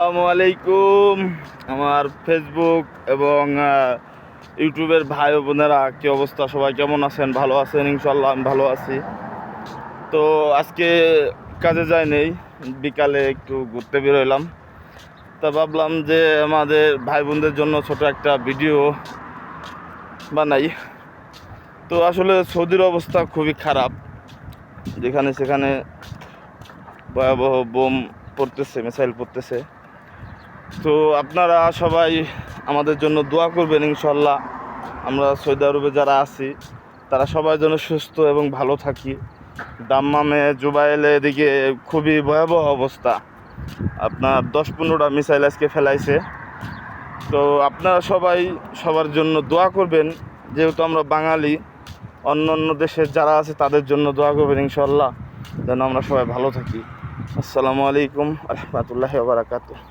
আসসালামু আলাইকুম। আমার ফেসবুক এবং ইউটিউবের ভাই ও বোনেরা, কী অবস্থা? সবাই কেমন আছেন? ভালো আছেন? ইনশাল্লাহ আমি ভালো আছি। তো আজকে কাজে যাই নেই, বিকালে একটু ঘুরতে বেরোলাম। তা ভাবলাম যে আমাদের ভাই বোনদের জন্য ছোট একটা ভিডিও বানাই। তো আসলে সৌদির অবস্থা খুবই খারাপ, যেখানে সেখানে ভয়াবহ বোম পড়তেছে, মিসাইল পড়তেছে। তো আপনারা সবাই আমাদের জন্য দোয়া করবেন। ইনশাল্লাহ আমরা সৌদি আরবে যারা আছি তারা সবাই যেন সুস্থ এবং ভালো থাকি। দাম্মামে, জুবাইলে এদিকে খুবই ভয়াবহ অবস্থা। আপনার 10-15টা মিসাইল আজকে ফেলাইছে। তো আপনারা সবাই সবার জন্য দোয়া করবেন, যেহেতু আমরা বাঙালি। অন্য অন্য দেশের যারা আছে তাদের জন্য দোয়া করবেন ইনশাল্লাহ, যেন আমরা সবাই ভালো থাকি। আসসালামু আলাইকুম রহমতুল্লাহি ওয়া বারাকাতুহু।